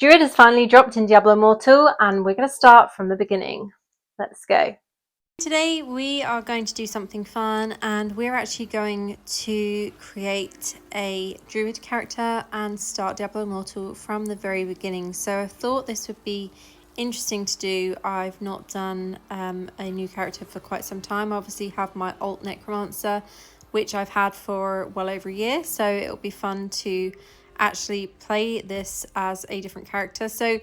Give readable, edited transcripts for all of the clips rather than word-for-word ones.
Druid has finally dropped in Diablo Immortal, and we're going to start from the beginning. Let's go. Today we are going to do something fun, and we're actually going to create a Druid character and start Diablo Immortal from the very beginning. So I thought this would be interesting to do. I've not done a new character for quite some time. I obviously have my alt Necromancer, which I've had for well over a year, so it'll be fun to actually play this as a different character. So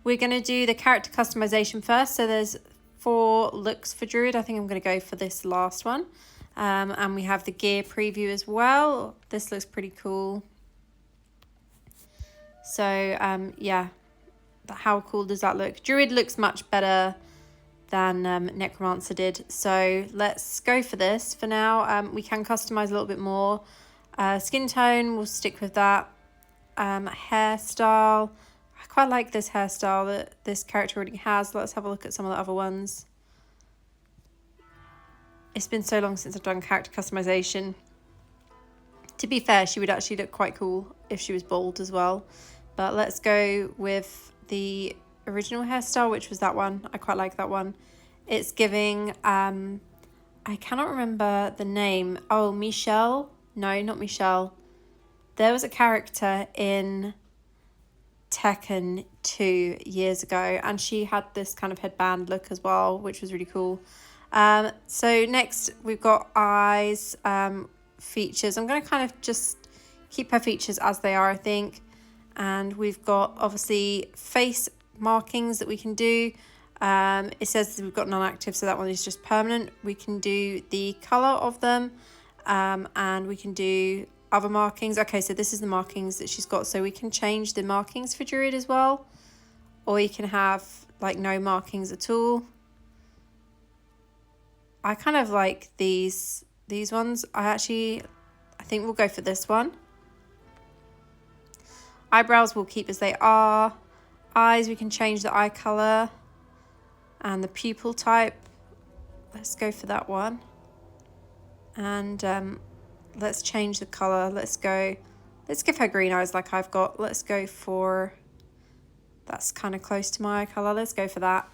we're going to do the character customization first. So there's 4 looks for Druid. I think I'm going to go for this last one. And we have the gear preview as well. This looks pretty cool. So yeah, how cool does that look? Druid looks much better than Necromancer did. So let's go for this. For now, we can customize a little bit more. Skin tone, we'll stick with that. Hairstyle, I quite like this hairstyle that this character already has. Let's have a look at some of the other ones. It's been so long since I've done character customization. To be fair, she would actually look quite cool if she was bald as well. But let's go with the original hairstyle, which was that one. I quite like that one. It's giving, I cannot remember the name. Oh, Michelle? No, not Michelle. There was a character in Tekken 2 years ago, and she had this kind of headband look as well, which was really cool. So next we've got eyes, features. I'm going to kind of just keep her features as they are, I think. And we've got obviously face markings that we can do. It says we've got non-active, so that one is just permanent. We can do the color of them, and we can do other markings. Okay, so this is the markings that she's got. So we can change the markings for Druid as well, or you can have like no markings at all. I kind of like these ones. I think we'll go for this one. Eyebrows we'll keep as they are. Eyes, we can change the eye color and the pupil type. Let's go for that one. And let's change the color. Let's give her green eyes like I've got. Let's go for, that's kind of close to my eye color. Let's go for that.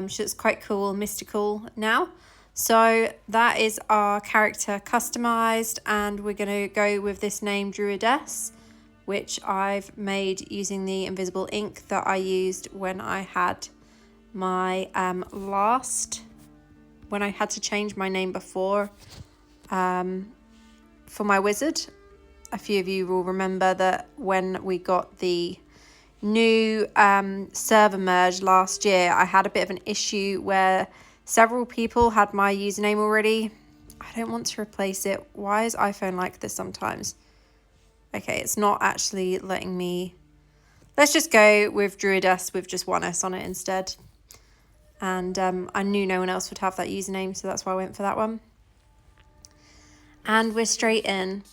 She looks quite cool, mystical now. So that is our character customized, and we're going to go with this name Druidess, which I've made using the invisible ink that I used when I had my when I had to change my name before for my wizard. A few of you will remember that when we got the new server merge last year, I had a bit of an issue where several people had my username already. I don't want to replace it. Why is iPhone like this sometimes? Okay, it's not actually letting me. Let's just go with Druidess with just one S on it instead. And I knew no one else would have that username, so that's why I went for that one. And we're straight in.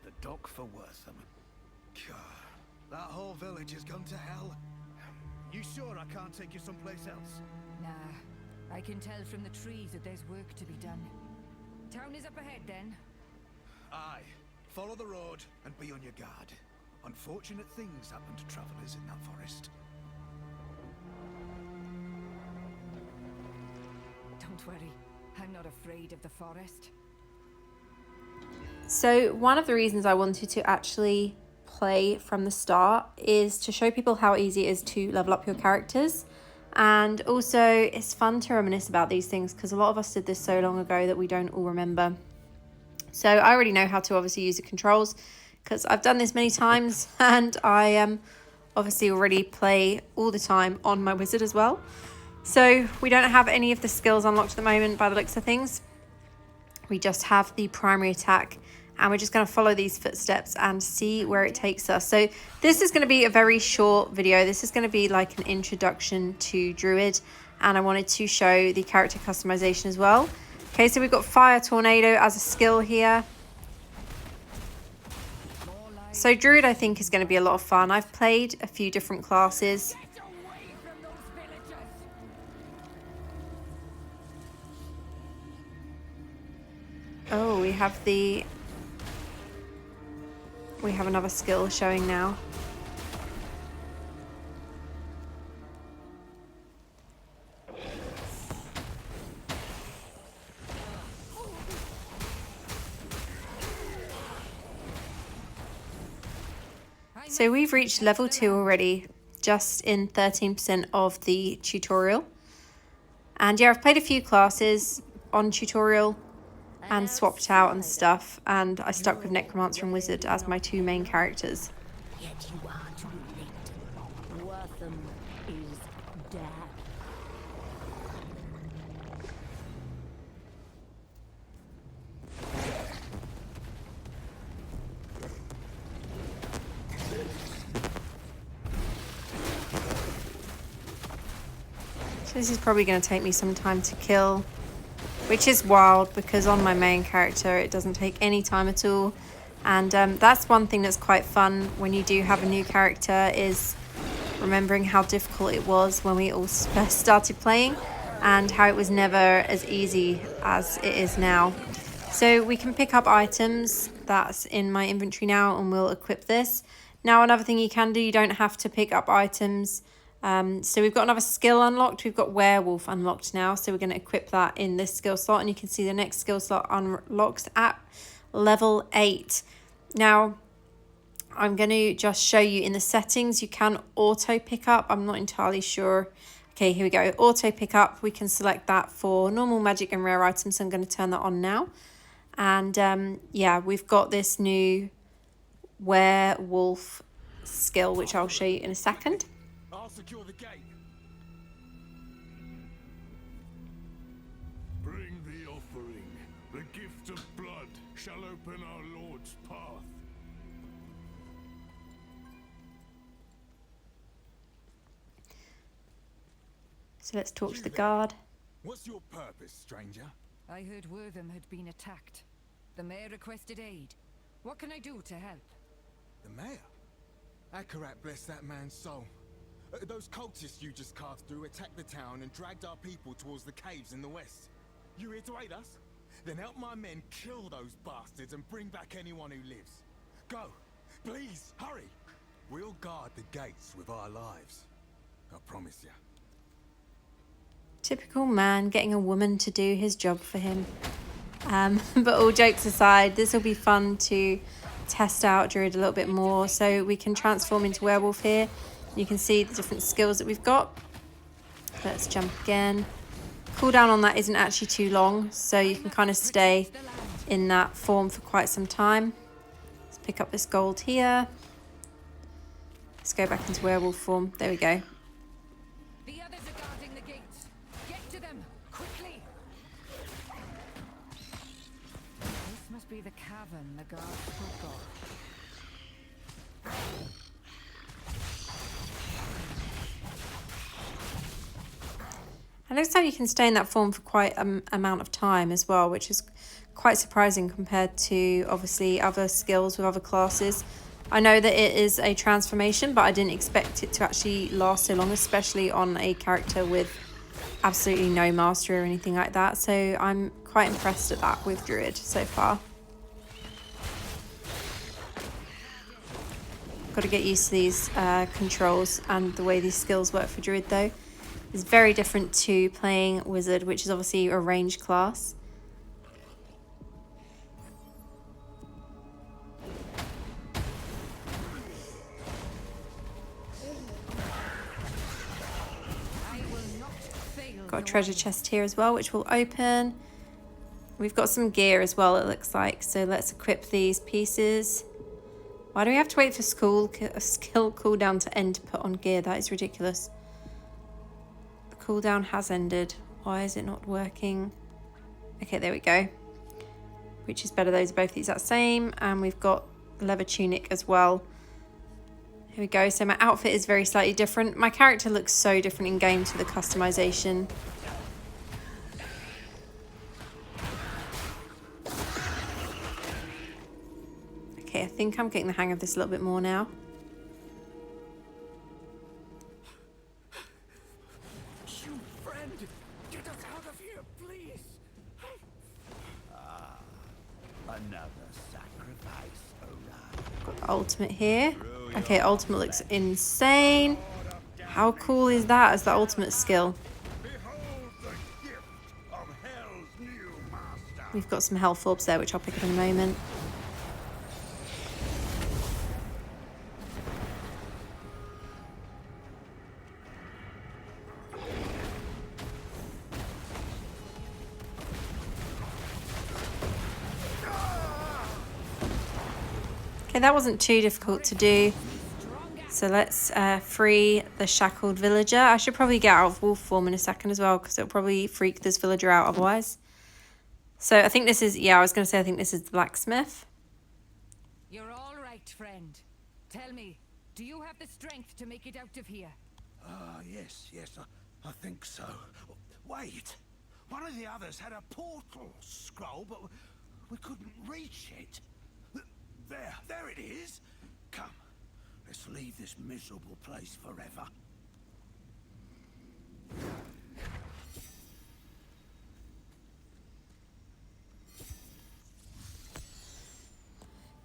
The dock for Wortham. God, that whole village has gone to hell. You sure I can't take you someplace else? Nah, I can tell from the trees that there's work to be done. Town is up ahead then? Aye. Follow the road and be on your guard. Unfortunate things happen to travellers in that forest. Don't worry, I'm not afraid of the forest. So one of the reasons I wanted to actually play from the start is to show people how easy it is to level up your characters. And also it's fun to reminisce about these things because a lot of us did this so long ago that we don't all remember. So I already know how to obviously use the controls because I've done this many times, and I obviously already play all the time on my wizard as well. So we don't have any of the skills unlocked at the moment by the looks of things. We just have the primary attack, and we're just going to follow these footsteps and see where it takes us. So this is going to be a very short video. This is going to be like an introduction to Druid, and I wanted to show the character customization as well. Okay, so we've got Fire Tornado as a skill here. So Druid, I think, is going to be a lot of fun. I've played a few different classes. Oh, we have another skill showing now. So we've reached level 2 already, just in 13% of the tutorial. And yeah, I've played a few classes on tutorial and swapped out and stuff, and I stuck with Necromancer and Wizard as my 2 main characters. Yet you are too late. Wortham is dead. So this is probably going to take me some time to kill, which is wild because on my main character it doesn't take any time at all. And that's one thing that's quite fun when you do have a new character, is remembering how difficult it was when we all first started playing and how it was never as easy as it is now. So we can pick up items that's in my inventory now and we'll equip this. Now another thing you can do, you don't have to pick up items. So we've got another skill unlocked. We've got Werewolf unlocked now, so we're going to equip that in this skill slot, and you can see the next skill slot unlocks at level 8. Now I'm going to just show you in the settings, you can auto pick up. I'm not entirely sure. Okay, here we go. Auto pick up. We can select that for normal magic and rare items, so I'm going to turn that on now. And yeah, we've got this new Werewolf skill, which I'll show you in a second. I'll secure the gate. Bring the offering. The gift of blood shall open our Lord's path. So let's talk to the guard. What's your purpose, stranger? I heard Wortham had been attacked. The mayor requested aid. What can I do to help? The mayor? Akarat bless that man's soul. Those cultists you just carved through attacked the town and dragged our people towards the caves in the west. You here to aid us? Then help my men kill those bastards and bring back anyone who lives. Go! Please, hurry! We'll guard the gates with our lives. I promise you. Typical man getting a woman to do his job for him. But all jokes aside, this will be fun to test out Druid a little bit more. So we can transform into Werewolf here. You can see the different skills that we've got. Let's jump again. Cooldown on that isn't actually too long, so you can kind of stay in that form for quite some time. Let's pick up this gold here. Let's go back into Werewolf form. There we go. The others are guarding the gates. Get to them, quickly! This must be the cavern the guards took off. It looks like you can stay in that form for quite an amount of time as well, which is quite surprising compared to obviously other skills with other classes. I know that it is a transformation, but I didn't expect it to actually last so long, especially on a character with absolutely no mastery or anything like that. So I'm quite impressed at that with Druid so far. Got to get used to these controls and the way these skills work for Druid though. It's very different to playing Wizard, which is obviously a ranged class. Got a treasure chest here as well, which will open. We've got some gear as well, it looks like. So let's equip these pieces. Why do we have to wait for skill cooldown to end to put on gear? That is ridiculous. Cooldown has ended. Why is it not working? Okay, there we go. Which is better, those are both the exact same. And we've got leather tunic as well. Here we go. So my outfit is very slightly different. My character looks so different in game to the customization. Okay, I think I'm getting the hang of this a little bit more now. Ultimate here. Okay, ultimate looks insane. How cool is that as the ultimate skill? We've got some health orbs there, which I'll pick up in a moment. Okay, that wasn't too difficult to do. So let's free the shackled villager. I should probably get out of wolf form in a second as well, because it'll probably freak this villager out otherwise. So I think this is, yeah, I was going to say I think this is the blacksmith. You're all right, friend. Tell me, do you have the strength to make it out of here? Yes, I think so. Wait, one of the others had a portal scroll, but we couldn't reach it. There it is. Come, let's leave this miserable place forever.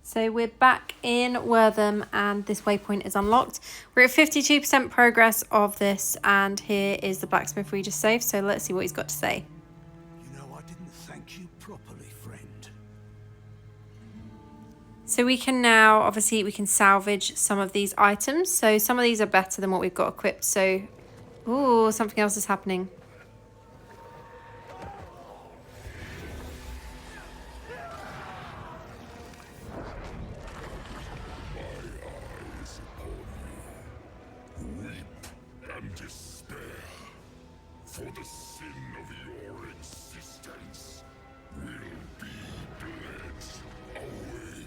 So we're back in Wortham and this waypoint is unlocked. We're at 52% progress of this, and here is the blacksmith we just saved. So let's see what he's got to say. You know, I didn't thank you properly, friend. So we can now, obviously, we can salvage some of these items. So some of these are better than what we've got equipped. So, ooh, something else is happening. Despair for the sin of your existence will be bled away.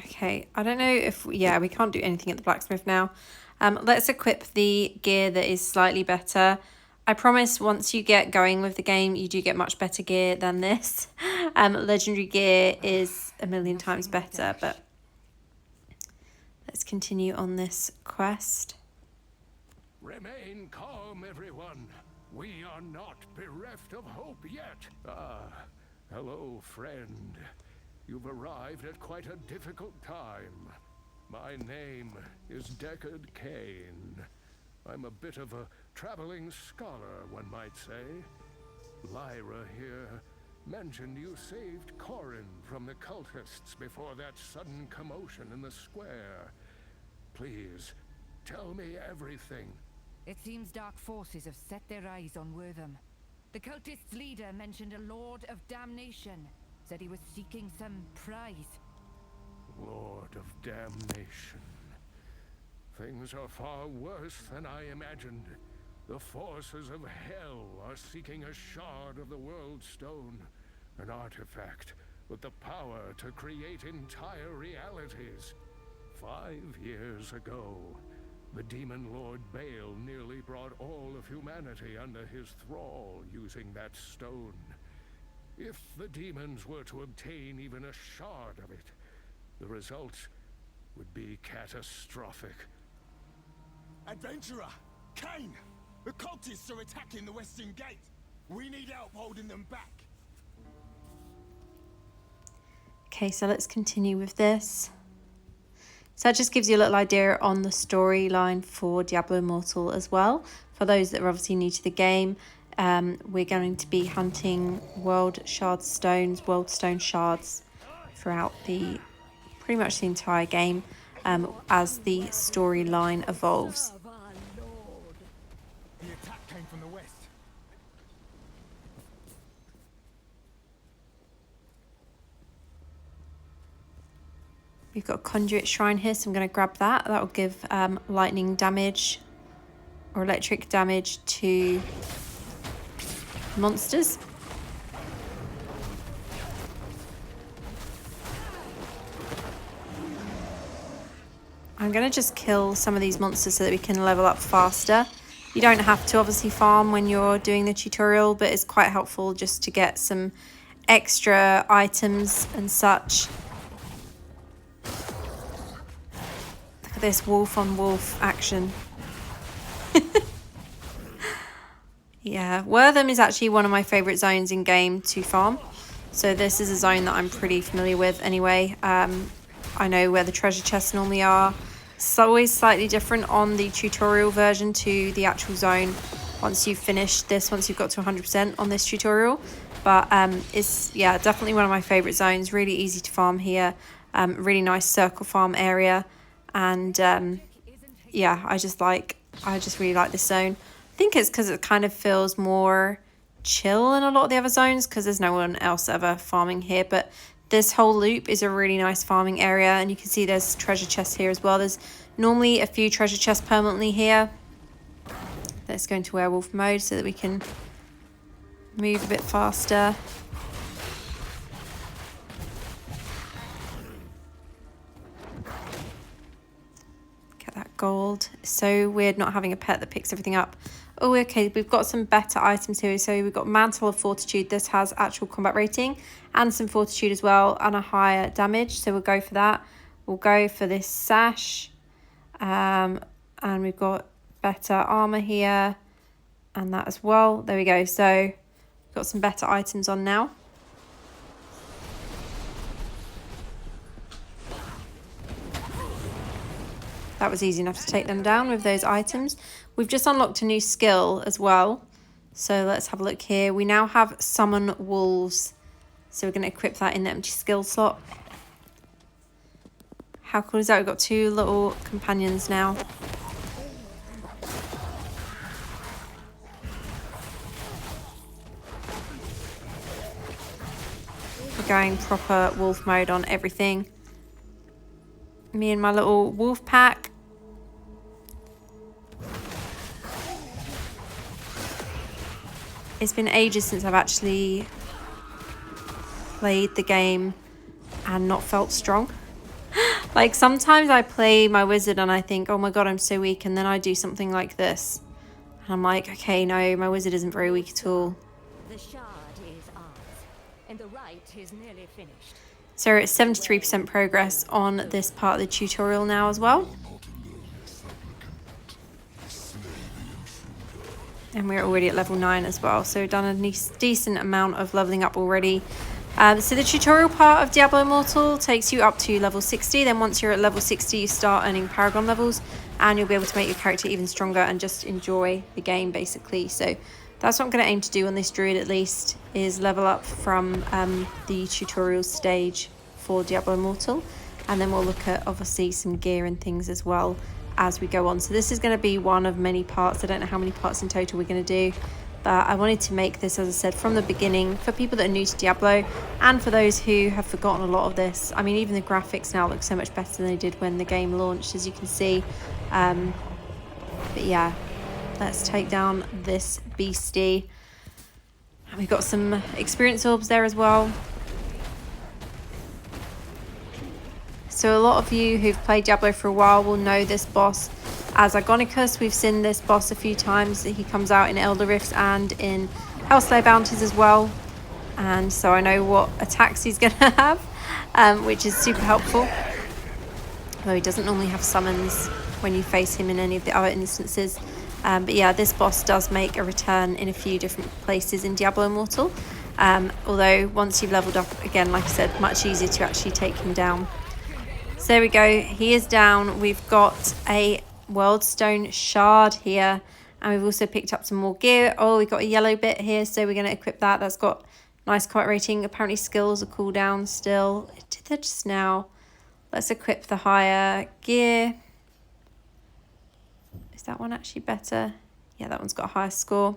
Okay, I don't know if, yeah, we can't do anything at the blacksmith now. Let's equip the gear that is slightly better. I promise once you get going with the game, you do get much better gear than this. Legendary gear is a million times better, but let's continue on this quest. Remain calm, everyone. We are not bereft of hope yet. Ah, hello, friend. You've arrived at quite a difficult time. My name is Deckard Cain. I'm a bit of a traveling scholar, one might say. Lyra here mentioned you saved Corin from the cultists before that sudden commotion in the square. Please, tell me everything. It seems dark forces have set their eyes on Wortham. The cultist's leader mentioned a Lord of Damnation. Said he was seeking some prize. Lord of Damnation. Things are far worse than I imagined. The forces of hell are seeking a shard of the World Stone, an artifact with the power to create entire realities. 5 years ago, the demon Lord Baal nearly brought all of humanity under his thrall using that stone. If the demons were to obtain even a shard of it, the results would be catastrophic. Adventurer! Cain! The cultists are attacking the western gate. We need help holding them back. Okay, so let's continue with this. So that just gives you a little idea on the storyline for Diablo Immortal as well. For those that are obviously new to the game, we're going to be hunting world stone shards throughout pretty much the entire game as the storyline evolves. The attack came from the west. We've got a conduit shrine here, so I'm going to grab that. That will give lightning damage or electric damage to monsters. I'm going to just kill some of these monsters so that we can level up faster. You don't have to obviously farm when you're doing the tutorial, but it's quite helpful just to get some extra items and such. Look at this wolf on wolf action. Yeah, Wortham is actually one of my favourite zones in game to farm. So this is a zone that I'm pretty familiar with anyway. I know where the treasure chests normally are. It's always slightly different on the tutorial version to the actual zone once you've finished this, once you've got to 100% on this tutorial. But it's, yeah, definitely one of my favourite zones. Really easy to farm here. Really nice circle farm area. And yeah, I just really like this zone. I think it's because it kind of feels more chill than a lot of the other zones because there's no one else ever farming here. But this whole loop is a really nice farming area, and you can see there's treasure chests here as well. There's normally a few treasure chests permanently here. Let's go into werewolf mode so that we can move a bit faster. Get that gold. It's so weird not having a pet that picks everything up. Oh, okay, we've got some better items here. So we've got Mantle of Fortitude. This has actual combat rating and some fortitude as well, and a higher damage. So we'll go for that. We'll go for this sash. And we've got better armor here and that as well. There we go. So we've got some better items on now. That was easy enough to take them down with those items. We've just unlocked a new skill as well. So let's have a look here. We now have Summon Wolves. So we're going to equip that in the empty skill slot. How cool is that? We've got 2 little companions now. We're going proper wolf mode on everything. Me and my little wolf pack. It's been ages since I've actually played the game and not felt strong. Like sometimes I play my wizard and I think, oh my god, I'm so weak, and then I do something like this. And I'm like, okay, no, my wizard isn't very weak at all. The shard is ours, and the rite is nearly finished. So it's 73% progress on this part of the tutorial now as well. And we're already at level 9 as well. So we've done a decent amount of leveling up already. So the tutorial part of Diablo Immortal takes you up to level 60. Then once you're at level 60, you start earning Paragon levels. And you'll be able to make your character even stronger and just enjoy the game, basically. So that's what I'm going to aim to do on this Druid, at least, is level up from the tutorial stage for Diablo Immortal. And then we'll look at, obviously, some gear and things as well as we go on. So this is going to be one of many parts. I don't know how many parts in total we're going to do, but I wanted to make this, as I said, from the beginning for people that are new to Diablo and for those who have forgotten a lot of this. I mean, even the graphics now look so much better than they did when the game launched, as you can see. But yeah, let's take down this beastie. And we've got some experience orbs there as well. So a lot of you who've played Diablo for a while will know this boss as Agonicus. We've seen this boss a few times. He comes out in Elder Rifts and in Hellslayer bounties as well. And so I know what attacks he's going to have, which is super helpful. Though he doesn't normally have summons when you face him in any of the other instances. But yeah, this boss does make a return in a few different places in Diablo Immortal. Although once you've leveled up, again, like I said, much easier to actually take him down. So there we go, he is down. We've got a Worldstone shard here, and we've also picked up some more gear. Oh, we've got a yellow bit here, so we're going to equip that. That's got nice combat rating. Apparently skills are cooldown still. It did that just now. Let's equip the higher gear. Is that one actually better? Yeah, that one's got a higher score.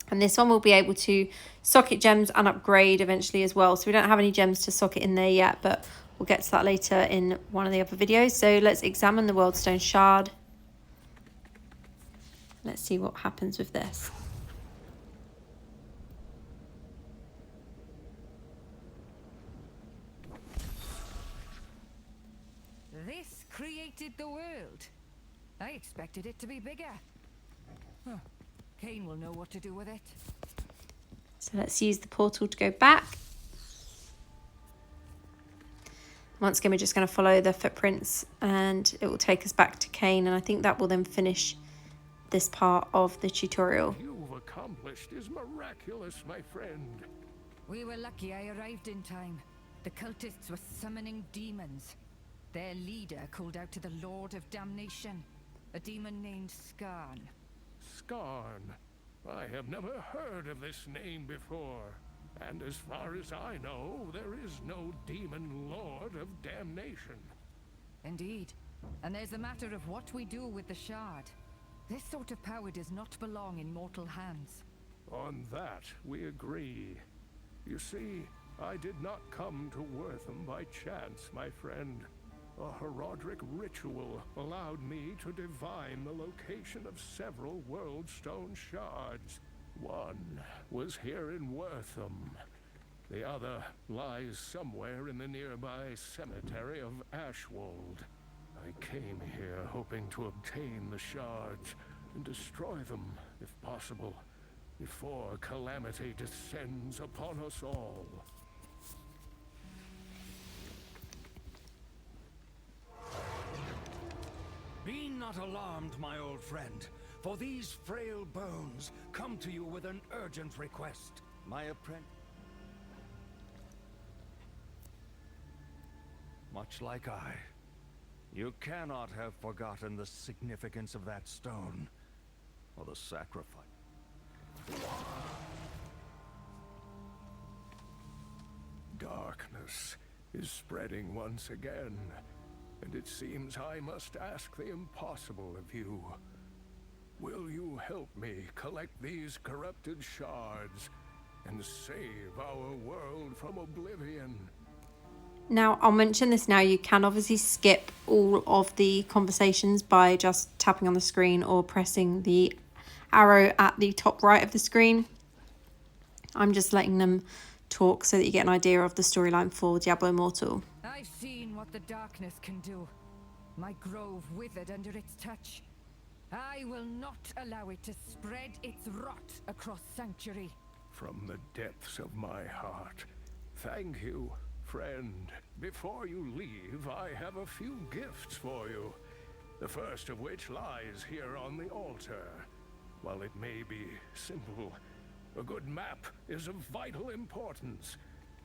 And this one will be able to socket gems and upgrade eventually as well. So we don't have any gems to socket in there yet, but we'll get to that later in one of the other videos. So let's examine the Worldstone shard. Let's see what happens with this. This created the world. I expected it to be bigger. Huh. Cain will know what to do with it. So let's use the portal to go back. Once again, we're just going to follow the footprints and it will take us back to Cain, and I think that will then finish this part of the tutorial. You've accomplished is miraculous, my friend. We were lucky I arrived in time. The cultists were summoning demons. Their leader called out to the Lord of Damnation, a demon named Skarn. Skarn. I have never heard of this name before. And as far as I know, there is no demon lord of damnation. Indeed. And there's the matter of what we do with the shard. This sort of power does not belong in mortal hands. On that, we agree. You see, I did not come to Wortham by chance, my friend. A Herodric ritual allowed me to divine the location of several Worldstone shards. One was here in Wortham. The other lies somewhere in the nearby cemetery of Ashwold. I came here hoping to obtain the shards and destroy them, if possible, before calamity descends upon us all. Be not alarmed, my old friend, for these frail bones come to you with an urgent request. My apprentice... Much like I, you cannot have forgotten the significance of that stone, or the sacrifice. Darkness is spreading once again, and it seems I must ask the impossible of you. Will you help me collect these corrupted shards and save our world from oblivion? Now, I'll mention this now. You can obviously skip all of the conversations by just tapping on the screen or pressing the arrow at the top right of the screen. I'm just letting them talk so that you get an idea of the storyline for Diablo Immortal. I've seen what the darkness can do. My grove withered under its touch. I will not allow it to spread its rot across Sanctuary. From the depths of my heart, thank you, friend. Before you leave, I have a few gifts for you. The first of which lies here on the altar. While it may be simple, a good map is of vital importance.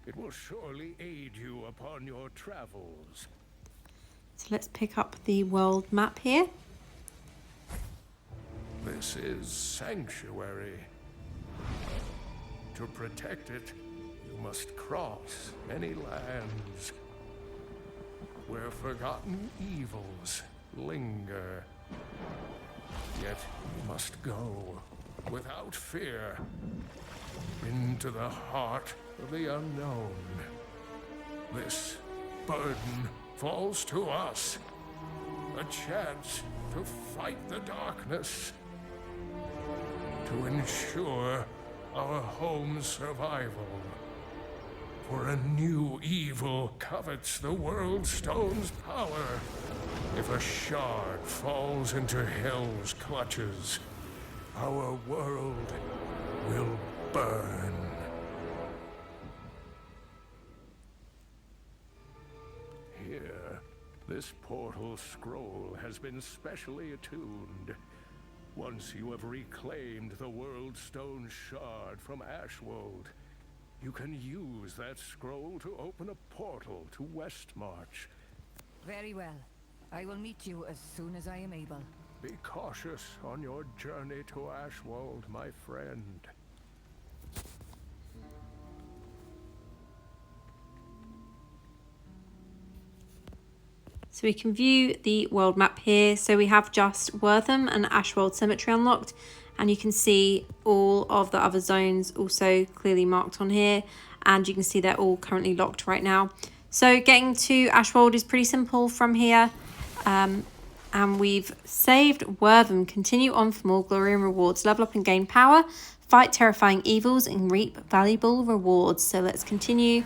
It will surely aid you upon your travels. So let's pick up the world map here. This is Sanctuary. To protect it, you must cross many lands where forgotten evils linger. Yet you must go without fear into the heart of the unknown. This burden falls to us. A chance to fight the darkness. To ensure our home's survival. For a new evil covets the Worldstone's power. If a shard falls into Hell's clutches, our world will burn. Here, this portal scroll has been specially attuned. Once you have reclaimed the Worldstone shard from Ashwold, you can use that scroll to open a portal to Westmarch. Very well. I will meet you as soon as I am able. Be cautious on your journey to Ashwold, my friend. So we can view the world map here. So we have just Wortham and Ashwold Cemetery unlocked, and you can see all of the other zones also clearly marked on here, and you can see they're all currently locked right now. So getting to Ashwold is pretty simple from here. And we've saved Wortham. Continue on for more glory and rewards. Level up and gain power. Fight terrifying evils and reap valuable rewards. So let's continue.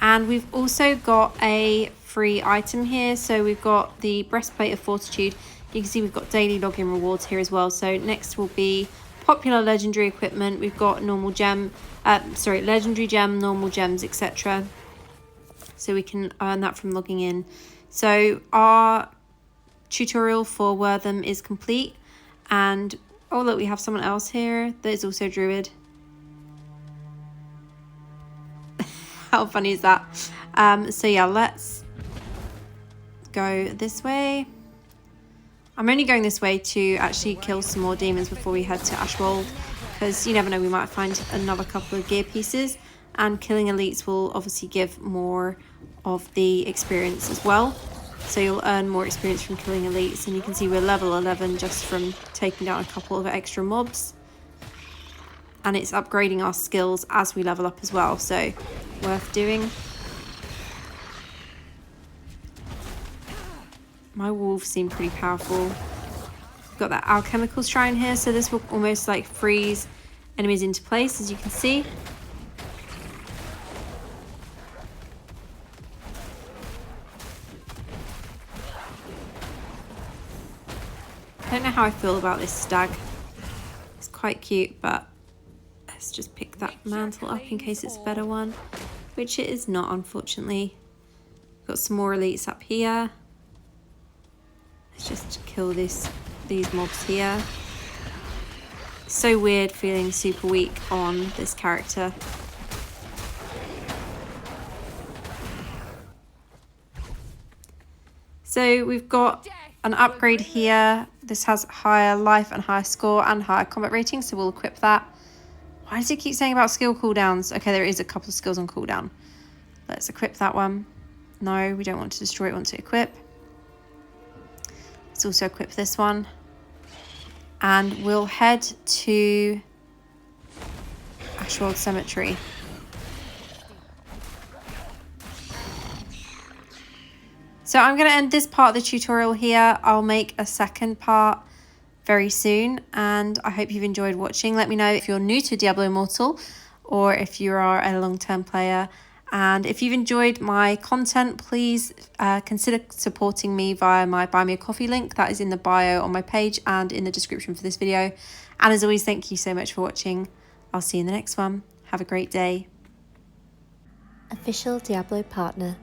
And we've also got a free item here. So we've got the breastplate of fortitude. You can see we've got daily login rewards here as well. So next will be popular legendary equipment. We've got normal gem, legendary gem, normal gems, etc. So we can earn that from logging in. So our tutorial for Wortham is complete, and oh look, we have someone else here that is also Druid. How funny is that? So yeah, let's go this way. I'm only going this way to actually kill some more demons before we head to Ashwold, because you never know, we might find another couple of gear pieces, and killing elites will obviously give more of the experience as well. So you'll earn more experience from killing elites, and you can see we're level 11 just from taking down a couple of extra mobs. and it's upgrading our skills as we level up as well, so worth doing. My wolves seem pretty powerful. We've got that alchemical shrine here, so this will almost like freeze enemies into place, as you can see. I don't know how I feel about this stag. It's quite cute, but let's just pick that mantle up in case it's a better one, which it is not, unfortunately. We've got some more elites up here. Let's just kill these mobs here. So weird feeling super weak on this character. So we've got an upgrade here. This has higher life and higher score and higher combat rating, so we'll equip that. Why does it keep saying about skill cooldowns? Okay, there is a couple of skills on cooldown. Let's equip that one. No, we don't want to destroy it, we want to equip. Let's also equip this one. And we'll head to Ashwold Cemetery. So I'm going to end this part of the tutorial here. I'll make a second part very soon, and I hope you've enjoyed watching. Let me know if you're new to Diablo Immortal or if you are a long-term player. And if you've enjoyed my content, please consider supporting me via my Buy Me a Coffee link. That is in the bio on my page and in the description for this video. And as always, thank you so much for watching. I'll see you in the next one. Have a great day. Official Diablo Partner.